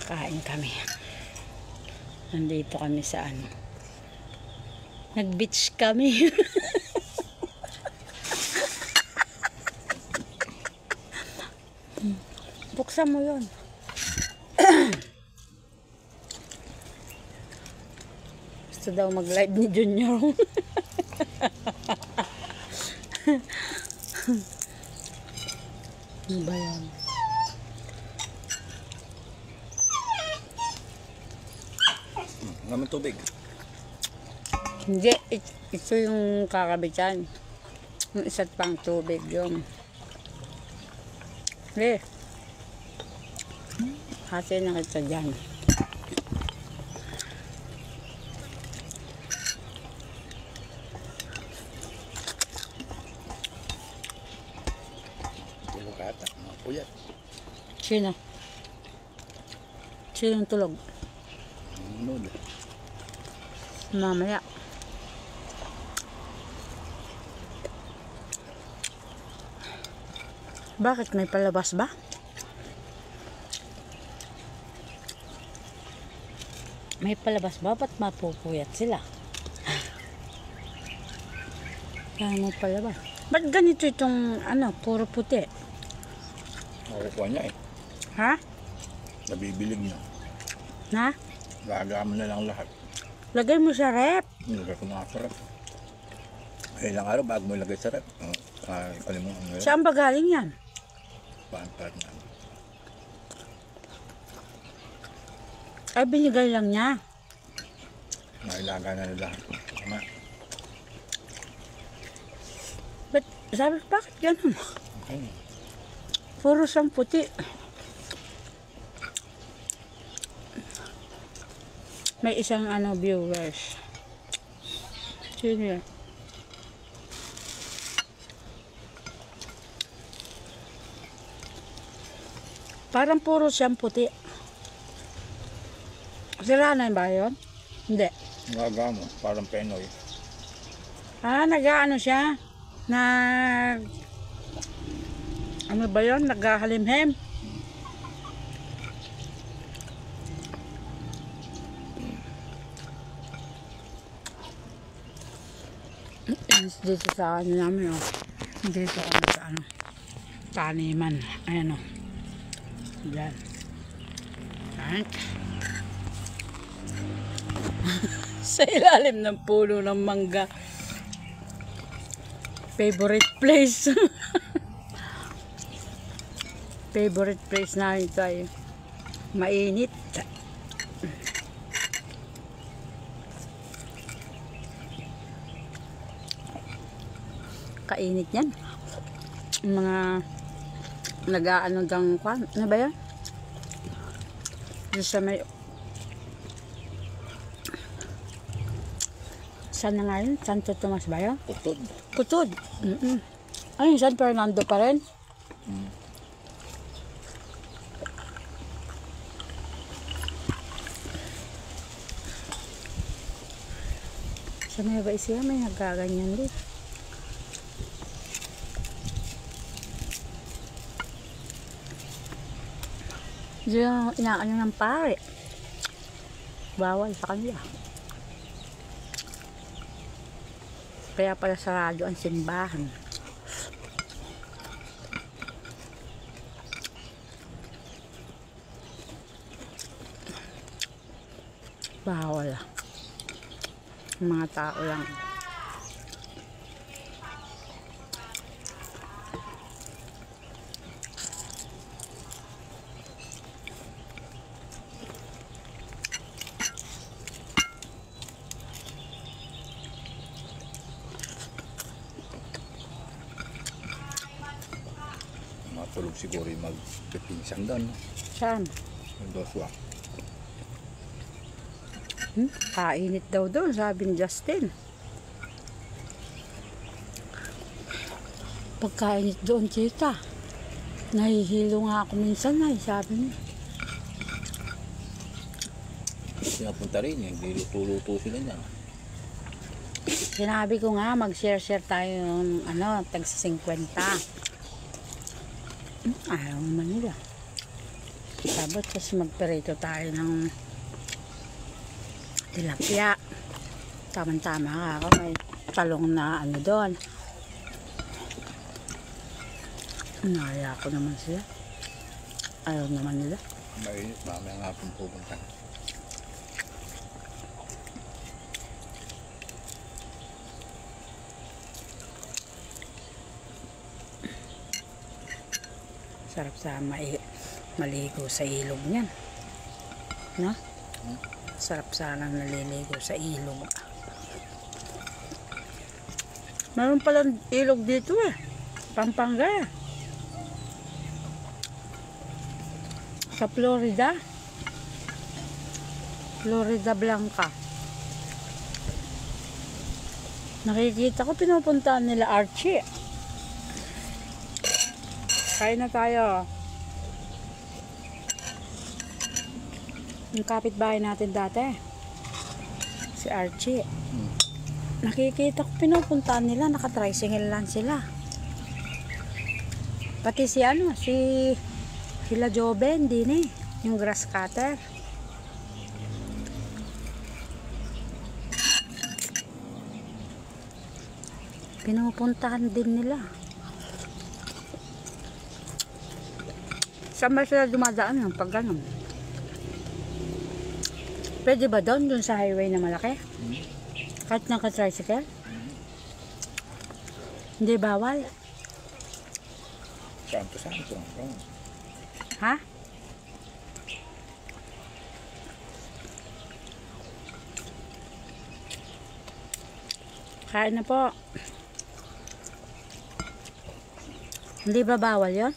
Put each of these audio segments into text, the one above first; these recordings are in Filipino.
Kain kami. Nandito kami sa ano. Nag-beach kami. Buksan mo yun. Gusto daw mag-live ni Junior. Ano ba yan? Naman tubig. Hindi, ito yung kakabitan. Yung isa't pang tubig yun. Hindi. Hati na kita dyan. Tulog ata, mga puyat. Sino? Sino yung tulog? Nood. Mamaya. Bakit? May palabas ba? May palabas ba? Ba't mapupuyat sila? Kaya may palabas. Ba't ganito itong ano, puro puti? Nakukuha niya eh. Ha? Nabibilig niya. Na? Gagama na lang lahat. Lagay mo sa rep. Nilagay ko na sa rep. Ilang araw bago mo ilagay sa rep. Ikalim mo ngayon. Saan ba galing yan? Paantar na. Ay, binigay lang niya. Nailaga na lahat. Tama. But, sabi ko, bakit ganun? Okay. Puro siyang puti. May isang ano viewers. Sino yan? Parang puro siyang puti. Sira na ba yun? Hindi. Gagama, parang Penoy. Ah, nag-ano siya? Ano ba yun? Naghahalimhem? Dito sa ano namin, oh. Dito kami sa ano. Taniman. Ayan, oh. Diyan. Ayan. Sa ilalim ng puno ng mangga. Favorite place. Favorite place namin tayo. Mainit. Kainit yan. Mga nag-aano dang kwan. Ano ba yan? Dito sa may saan na nga yun? Santo Tomas ba yun? Putod. Putod. Ay, San Fernando pa rin? Sa may ba isiya may nagaganyan din. Diyan inaano ng pare. Bawal sa kanila. Kaya pala sarado ang simbahan. Bawal. Mga tao lang. Matulog siguro yung magpipinsan doon. Saan? Yung doswa. Kainit daw doon, sabi ni Justin. Pagkainit doon, tita. Nahihilo nga ako minsan na, sabi niya. Sinapunta rin, hindi luto-luto sila niyan. Sinabi ko nga, mag-share-share tayo ng ano, tagsa 50. Ayaw naman nila. Sabi abot kasi magperito tayo ng tilapia. Tama-tama ka ako. May talong na ano doon. Naya ko naman sila. Ayaw naman nila. Mainit, mamaya nga pong pupunta. Sarap sa maligo sa ilog niyan. No? Sarap sana naliligo sa ilog. Meron palang ilog dito eh. Pampanga. Sa Florida. Florida Blanca. Nakikita ko pinupuntahan nila Archie. Kain na tayo. Yung kapitbahay natin dati. Si Archie. Nakikita ko pinupuntahan nila. Naka-tricycle lang sila. Pati si sila Joben din eh. Yung grass cutter. Pinupuntahan din nila. Saan ba sila dumadaan yung pag ganun? Pwede ba doon sa highway na malaki? Kahit naka-tricycle? Hindi bawal? Santo. Ha? Kain na po. Hindi ba bawal yun?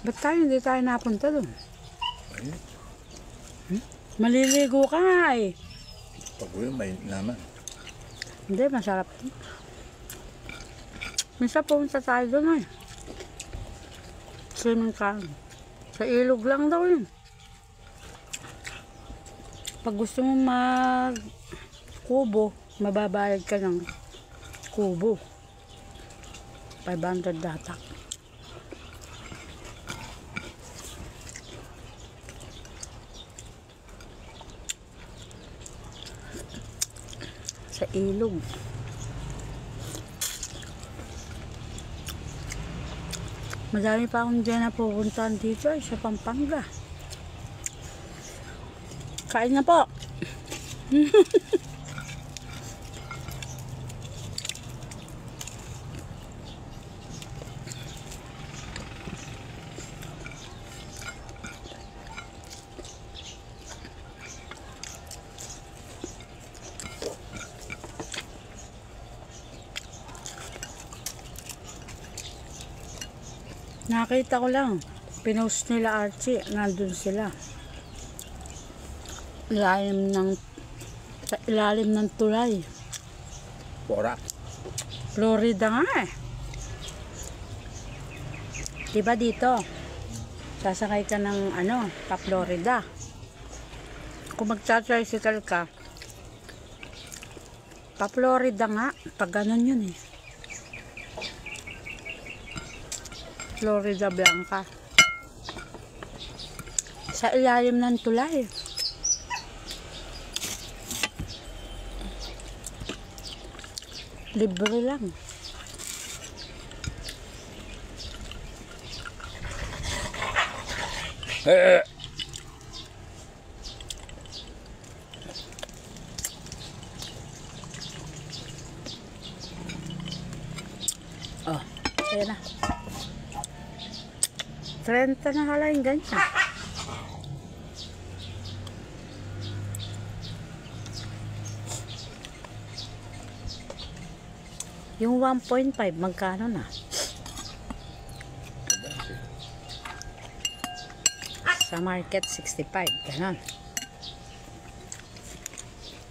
Ba't hindi tayo napunta doon? Maliligo ka nga eh. Pag uwi, may naman. Hindi, masarap. Minsan pumunta tayo doon eh. Swimming ka. Sa ilog lang daw yun. Pag gusto mo mag-kubo, mababayad ka ng kubo. 500 datak. Sa ilog. Madami pa akong dyan na pupuntahan dito ay sa Pampanga. Kain na po. Nakita ko lang, pinost nila Archie, nandun sila. Sa ilalim ng tulay. Pora. Florida nga eh. Diba dito? Sasakay ka ng pa Florida. Kung magsa-tricycle ka, pa Florida nga, pag ganun yun eh. Florida Blanca. Sa ilalim ng tulay. Libre lang. Oh, ayan na. 30 na hala yung ganyan. Yung 1.5, magkano na? Sa market, 65. Ganon.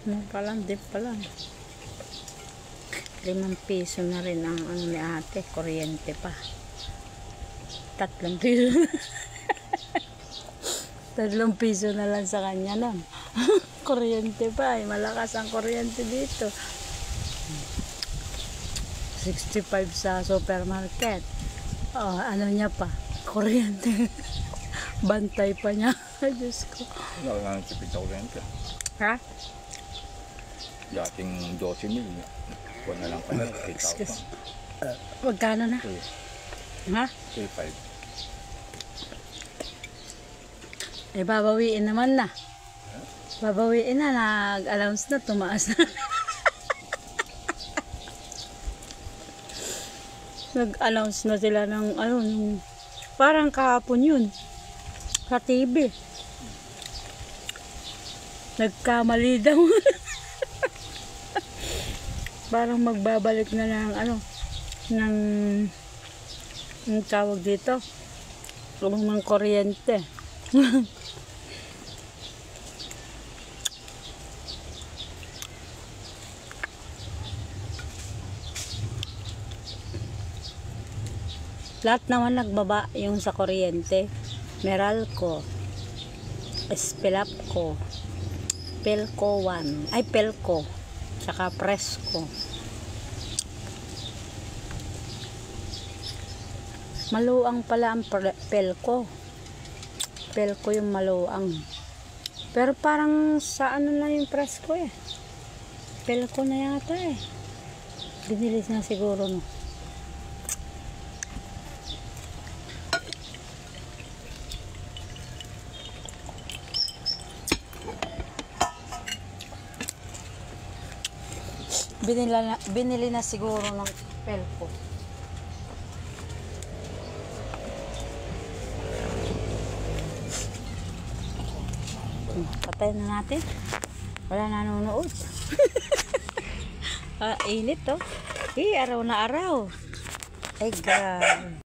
Ano pa lang, dip pa lang. 5 piso na rin ang ni ate. Kuryente pa. 3 piso. 3 piso na lang sa kanya lang. Kuryente pa. Malakas ang kuryente dito. 65 sa supermarket. Oh, ano niya pa? Kuryente. Bantay pa niya. Ay, Diyos ko. Wala nga nang tipid sa kuryente. Ha? Dating 12 mil. Kuha na lang kanya. 8,000. Excuse. Magkano na? Ha? 3,500. Eh, babawiin naman na. Babawiin na. Nag-announce na. Tumaas na. Nag-announce na sila ng ano, nung, parang kahapon yun. Sa TV. Nagkamali daw. Parang magbabalik na ng ano, ng tawag dito. Tulong ng kuryente. Lahat naman nagbaba yung sa kuryente. Meralco, Espelapco, Pelco 1, ay Pelco, tsaka Presco. Maluang pala ang Pelco. Pelco yung maluang. Pero parang sa ano na yung Presco eh. Pelco na yata eh. Binilis na siguro no. Binili na siguro ng Pelco. Patay na natin. Wala nanonood. Init to. Araw na araw. Ay, grabe.